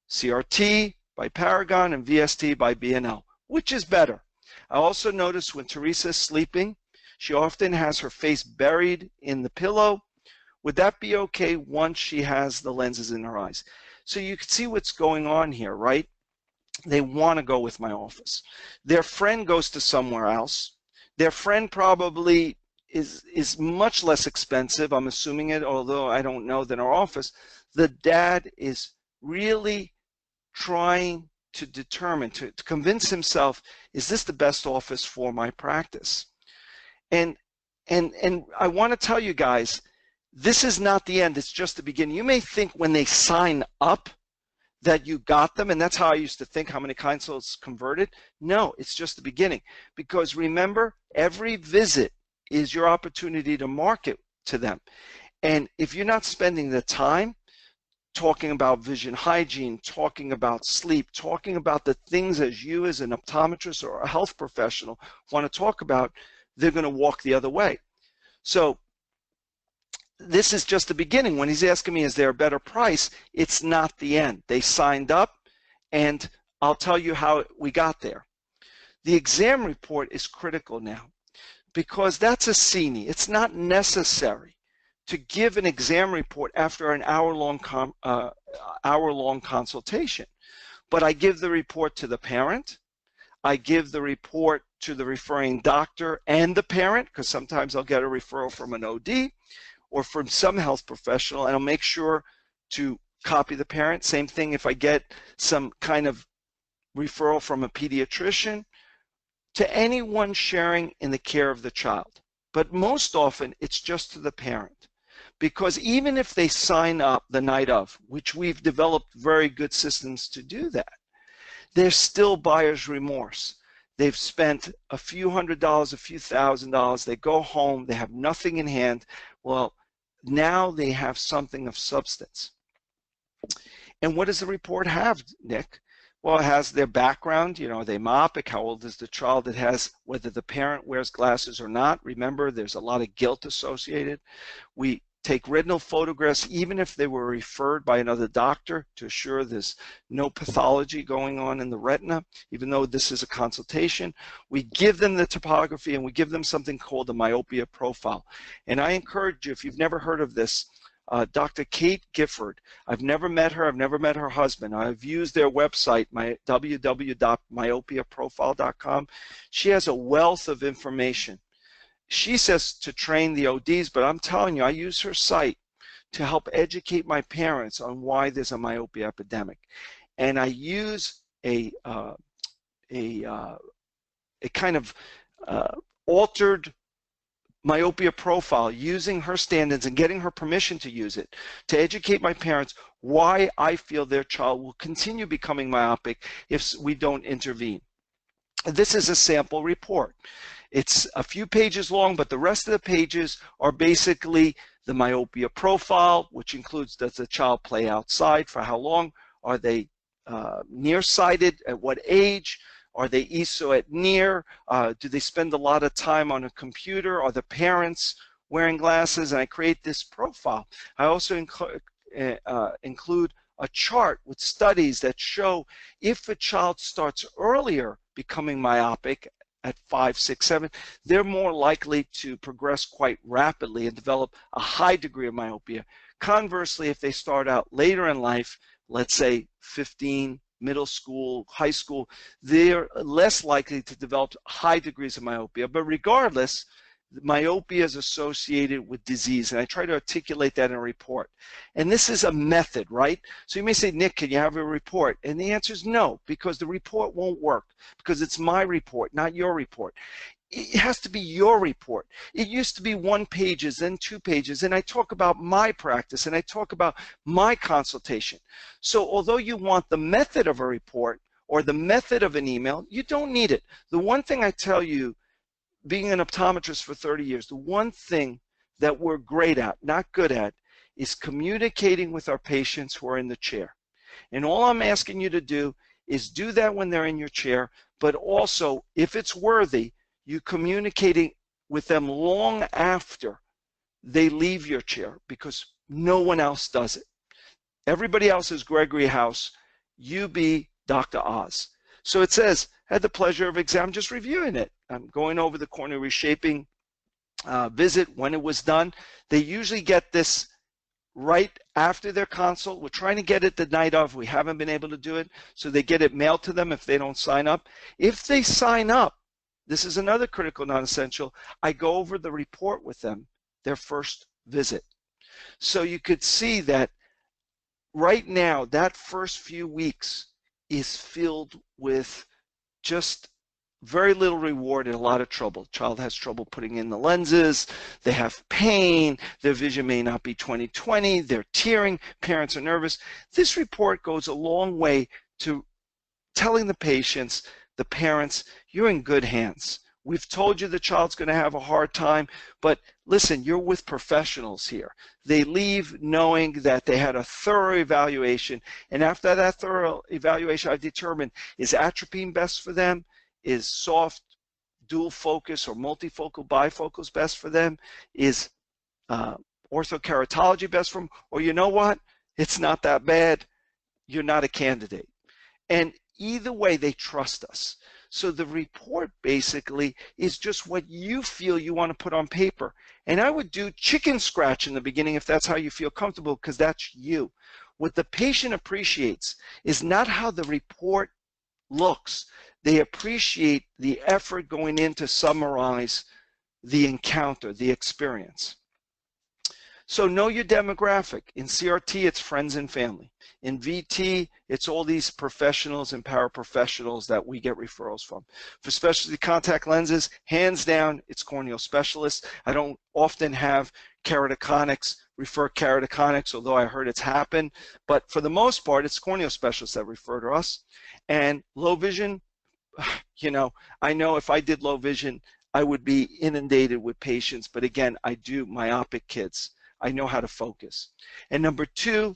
CRT by Paragon and VST by B&L. Which is better? I also notice when Teresa is sleeping, she often has her face buried in the pillow. Would that be okay once she has the lenses in her eyes? So you can see what's going on here, right? They want to go with my office. Their friend goes to somewhere else. Their friend probably is much less expensive, I'm assuming it, although I don't know, than our office. The dad is really trying to determine, to convince himself, is this the best office for my practice? And I want to tell you guys, this is not the end, it's just the beginning. You may think when they sign up that you got them, and that's how I used to think, how many consults converted. No, it's just the beginning. Because remember, every visit is your opportunity to market to them. And if you're not spending the time talking about vision hygiene, talking about sleep, talking about the things as you as an optometrist or a health professional want to talk about, they're going to walk the other way. So this is just the beginning. When he's asking me, is there a better price? It's not the end. They signed up, and I'll tell you how we got there. The exam report is critical now because that's a CNE. It's not necessary to give an exam report after an hour-long consultation. But I give the report to the parent. I give the report to the referring doctor and the parent, because sometimes I'll get a referral from an OD or from some health professional, and I'll make sure to copy the parent. Same thing if I get some kind of referral from a pediatrician, to anyone sharing in the care of the child. But most often it's just to the parent, because even if they sign up the night of, which we've developed very good systems to do that, there's still buyer's remorse. They've spent a few $100s, a few $1,000s, they go home, they have nothing in hand. Well, now they have something of substance. And what does the report have, Nick? Well, it has their background, you know, are they myopic? How old is the child? It has whether the parent wears glasses or not. Remember, there's a lot of guilt associated. We take retinal photographs even if they were referred by another doctor to assure there's no pathology going on in the retina, even though this is a consultation. We give them the topography and we give them something called the myopia profile. And I encourage you, if you've never heard of this, Dr. Kate Gifford, I've never met her, I've never met her husband. I've used their website, my www.myopiaprofile.com. She has a wealth of information. she says to train the ODs, but I'm telling you, I use her site to help educate my parents on why there's a myopia epidemic. And I use a kind of altered myopia profile using her standards and getting her permission to use it to educate my parents why I feel their child will continue becoming myopic if we don't intervene. This is a sample report. It's a few pages long, but the rest of the pages are basically the myopia profile, which includes, does the child play outside, for how long, are they nearsighted, at what age, are they ESO at near, do they spend a lot of time on a computer, are the parents wearing glasses, and I create this profile. I also include a chart with studies that show if a child starts earlier becoming myopic at 5, 6, 7, they're more likely to progress quite rapidly and develop a high degree of myopia. Conversely, if they start out later in life, let's say 15, middle school, high school, they're less likely to develop high degrees of myopia. But regardless, myopia is associated with disease, and I try to articulate that in a report. And this is a method, right? So you may say, Nick, can you have a report? And the answer is no, because the report won't work, because it's my report, not your report. It has to be your report. It used to be 1 page, then 2 pages, and I talk about my practice, and I talk about my consultation. So although you want the method of a report or the method of an email, you don't need it. The one thing I tell you, being an optometrist for 30 years, the one thing that we're great at, not good at, is communicating with our patients who are in the chair. And all I'm asking you to do is do that when they're in your chair, but also, if it's worthy, you communicating with them long after they leave your chair, because no one else does it. Everybody else is Gregory House. You be Dr. Oz. So it says, had the pleasure of exam, just reviewing it. I'm going over the cornea reshaping visit, when it was done. They usually get this right after their consult. We're trying to get it the night of. We haven't been able to do it, so they get it mailed to them if they don't sign up. If they sign up, this is another critical non-essential, I go over the report with them, their first visit. So you could see that right now, that first few weeks is filled with just very little reward and a lot of trouble. Child has trouble putting in the lenses, they have pain, their vision may not be 20/20, they're tearing, parents are nervous. This report goes a long way to telling the patients, the parents, you're in good hands. We've told you the child's going to have a hard time, but listen, you're with professionals here. They leave knowing that they had a thorough evaluation, and after that thorough evaluation, I've determined, is atropine best for them? Is soft dual focus or multifocal bifocals best for them? Is orthokeratology best for them? Or you know what? It's not that bad. You're not a candidate. And either way, they trust us. So the report basically is just what you feel you want to put on paper. And I would do chicken scratch in the beginning if that's how you feel comfortable, because that's you. What the patient appreciates is not how the report looks. They appreciate the effort going in to summarize the encounter, the experience. So know your demographic. In CRT, it's friends and family. In VT, it's all these professionals and paraprofessionals that we get referrals from. For specialty contact lenses, hands down, it's corneal specialists. I don't often have keratoconics refer keratoconics, although I heard it's happened. But for the most part, it's corneal specialists that refer to us. And low vision, you know, I know if I did low vision, I would be inundated with patients. But again, I do myopic kids. I know how to focus. And number two,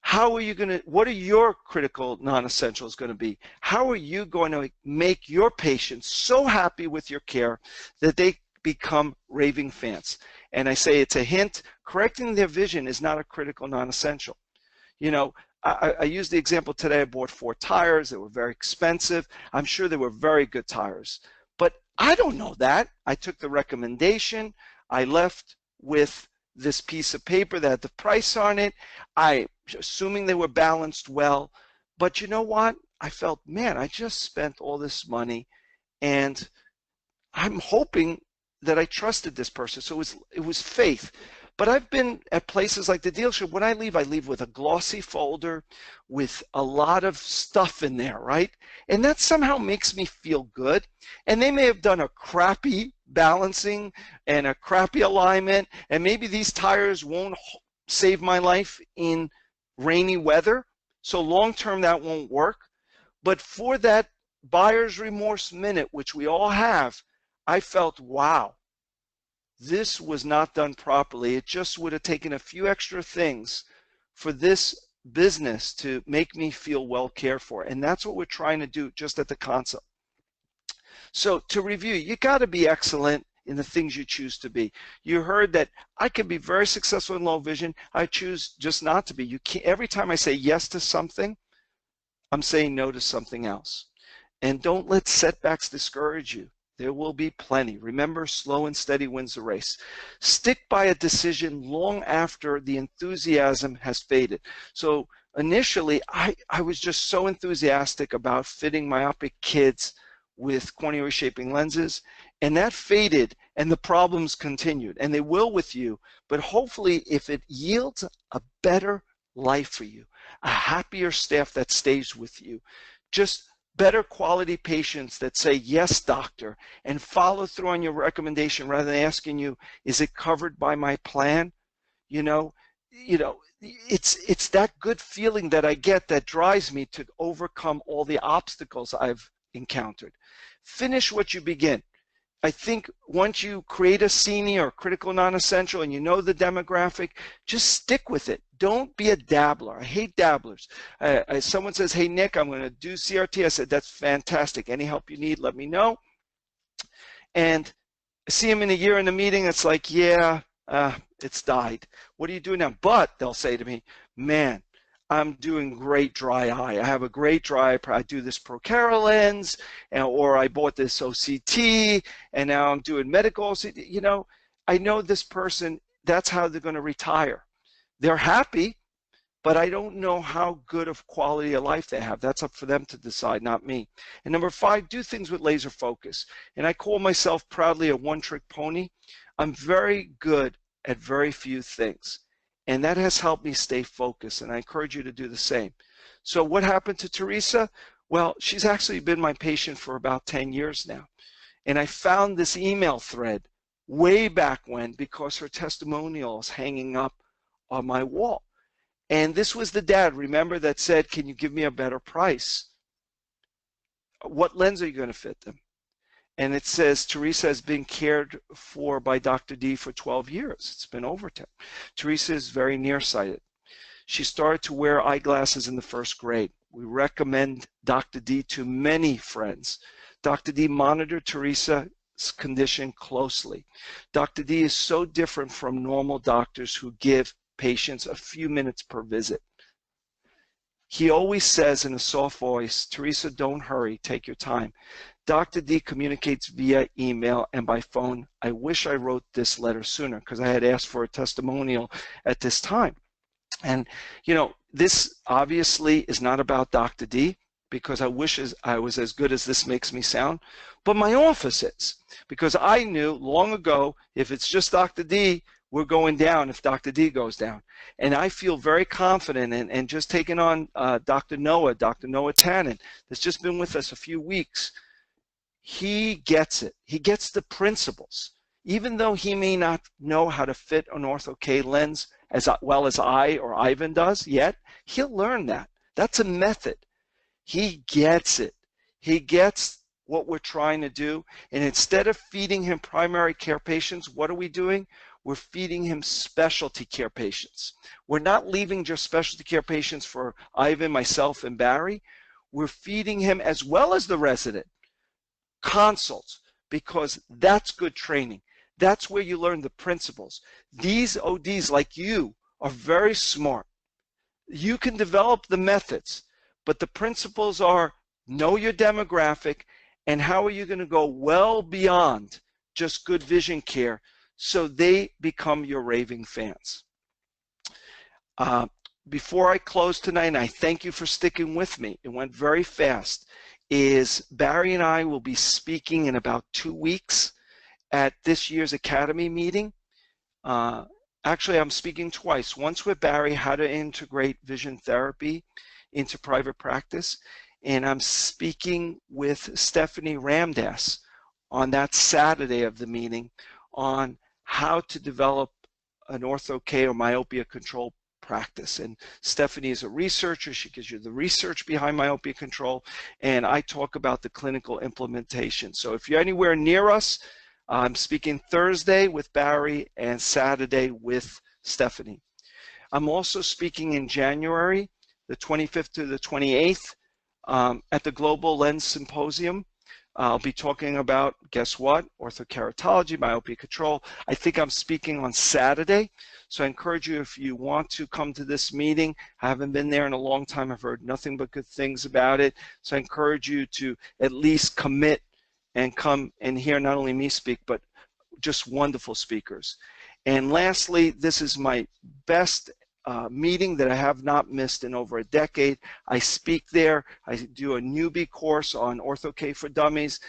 how are you going to, what are your critical non-essentials going to be? How are you going to make your patients so happy with your care that they become raving fans? And I say it's a hint, correcting their vision is not a critical non-essential. You know, I used the example today, I bought 4 tires, they were very expensive. I'm sure they were very good tires, but I don't know that. I took the recommendation, I left with this piece of paper that had the price on it. Assuming they were balanced well, but you know what? I felt, man, I just spent all this money and I'm hoping that I trusted this person. So it was faith. But I've been at places like the dealership. When I leave with a glossy folder with a lot of stuff in there, right? And that somehow makes me feel good. And they may have done a crappy balancing and a crappy alignment, and maybe these tires won't save my life in rainy weather. So long term, that won't work. But for that buyer's remorse minute, which we all have, I felt, wow, this was not done properly. It just would have taken a few extra things for this business to make me feel well cared for. And that's what we're trying to do just at the consult. So to review, you got to be excellent in the things you choose to be. You heard that I can be very successful in low vision. I choose just not to be. You can't, every time I say yes to something, I'm saying no to something else. And don't let setbacks discourage you. There will be plenty. Remember, slow and steady wins the race. Stick by a decision long after the enthusiasm has faded. So initially, I was just so enthusiastic about fitting myopic kids with cornea reshaping lenses, and that faded and the problems continued, and they will with you. But hopefully, if it yields a better life for you, a happier staff that stays with you, just better quality patients that say, yes, doctor, and follow through on your recommendation rather than asking you, is it covered by my plan? It's that good feeling that I get that drives me to overcome all the obstacles I've encountered. Finish what you begin. I think once you create a senior or critical non-essential and you know the demographic, just stick with it. Don't be a dabbler. I hate dabblers. Someone says, hey, Nick, I'm going to do CRT. I said, that's fantastic. Any help you need, let me know. And I see them in a year in the meeting. It's like, yeah, it's died. What are you doing now? But they'll say to me, man, I'm doing great dry eye. I have a great dry eye. I do this Procara lens, or I bought this OCT, and now I'm doing medical OCT. I know this person, that's how they're going to retire. They're happy, but I don't know how good of quality of life they have. That's up for them to decide, not me. And number 5, do things with laser focus. And I call myself proudly a one-trick pony. I'm very good at very few things. And that has helped me stay focused, and I encourage you to do the same. So what happened to Teresa? Well, she's actually been my patient for about 10 years now. And I found this email thread way back when because her testimonial is hanging up on my wall. And this was the dad, remember, that said, can you give me a better price? What lens are you going to fit them? And it says, Teresa has been cared for by Dr. D for 12 years. It's been over 10. Teresa is very nearsighted. She started to wear eyeglasses in the 1st grade. We recommend Dr. D to many friends. Dr. D monitored Teresa's condition closely. Dr. D is so different from normal doctors who give patients a few minutes per visit. He always says in a soft voice, Teresa, don't hurry, take your time. Dr. D communicates via email and by phone. I wish I wrote this letter sooner because I had asked for a testimonial at this time. And, this obviously is not about Dr. D because I wish I was as good as this makes me sound, but my office is, because I knew long ago if it's just Dr. D, we're going down if Dr. D goes down. And I feel very confident and just taking on Dr. Noah Tannen, that's just been with us a few weeks. He gets it. He gets the principles. Even though he may not know how to fit an ortho-K lens as well as I or Ivan does yet, he'll learn that. That's a method. He gets it. He gets what we're trying to do. And instead of feeding him primary care patients, what are we doing? We're feeding him specialty care patients. We're not leaving just specialty care patients for Ivan, myself, and Barry. We're feeding him as well as the resident consults, because that's good training. That's where you learn the principles. These ODs like you are very smart. You can develop the methods, but the principles are know your demographic and how are you going to go well beyond just good vision care so they become your raving fans. Before I close tonight, and I thank you for sticking with me, it went very fast, is Barry and I will be speaking in about 2 weeks at this year's Academy meeting. Actually, I'm speaking twice, once with Barry, how to integrate vision therapy into private practice, and I'm speaking with Stephanie Ramdas on that Saturday of the meeting on how to develop an ortho-K or myopia control practice. And Stephanie is a researcher. She gives you the research behind myopia control, and I talk about the clinical implementation. So if you're anywhere near us, I'm speaking Thursday with Barry and Saturday with Stephanie. I'm also speaking in January, the 25th to the 28th, at the Global Lens Symposium. I'll be talking about, guess what? Orthokeratology, myopia control. I think I'm speaking on Saturday. So I encourage you, if you want to come to this meeting, I haven't been there in a long time. I've heard nothing but good things about it. So I encourage you to at least commit and come and hear not only me speak, but just wonderful speakers. And lastly, this is my best meeting that I have not missed in over a decade. I speak there. I do a newbie course on Ortho-K for Dummies.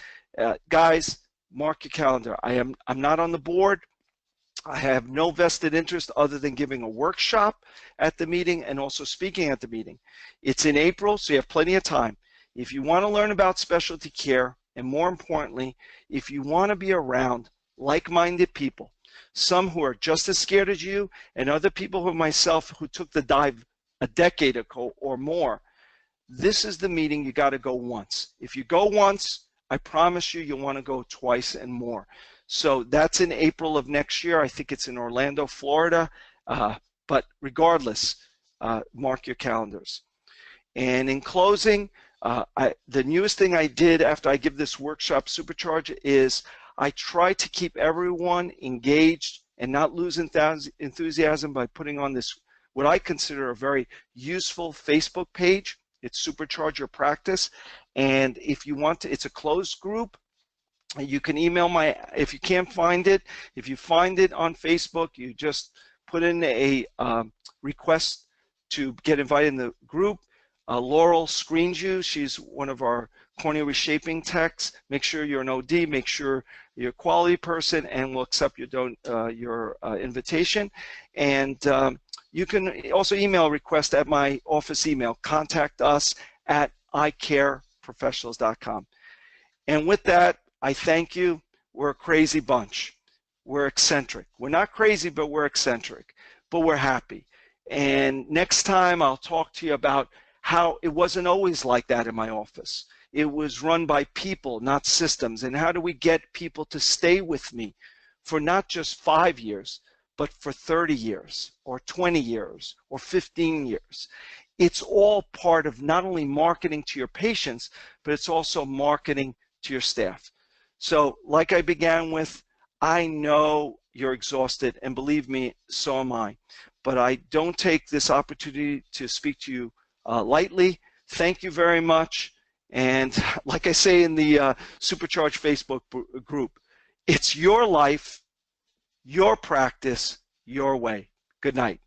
Guys, mark your calendar. I'm not on the board. I have no vested interest other than giving a workshop at the meeting and also speaking at the meeting. It's in April, so you have plenty of time. If you want to learn about specialty care, and more importantly, if you want to be around like-minded people, some who are just as scared as you, and other people who myself who took the dive a decade ago or more, this is the meeting you got to go once. If you go once, I promise you, you'll want to go twice and more. So that's in April of next year. I think it's in Orlando, Florida. But regardless, mark your calendars. And in closing, the newest thing I did after I give this workshop, Supercharge, is I try to keep everyone engaged and not lose enthusiasm by putting on this, what I consider a very useful Facebook page. It's Supercharge Your Practice. And if you want to, it's a closed group. You can email if you can't find it, if you find it on Facebook, you just put in a request to get invited in the group. Laurel screens you. She's one of our cornea reshaping techs. Make sure you're an OD, make sure you're a quality person, and we'll accept your invitation. And you can also email a request at my office email, contact us at eyecareprofessionals.com. And with that, I thank you. We're a crazy bunch. We're eccentric. We're not crazy, but we're eccentric. But we're happy. And next time I'll talk to you about how it wasn't always like that in my office. It was run by people, not systems. And how do we get people to stay with me for not just 5 years, but for 30 years or 20 years or 15 years? It's all part of not only marketing to your patients, but it's also marketing to your staff. So like I began with, I know you're exhausted, and believe me, so am I. But I don't take this opportunity to speak to you lightly. Thank you very much. And like I say in the Supercharge Facebook group, it's your life, your practice, your way. Good night.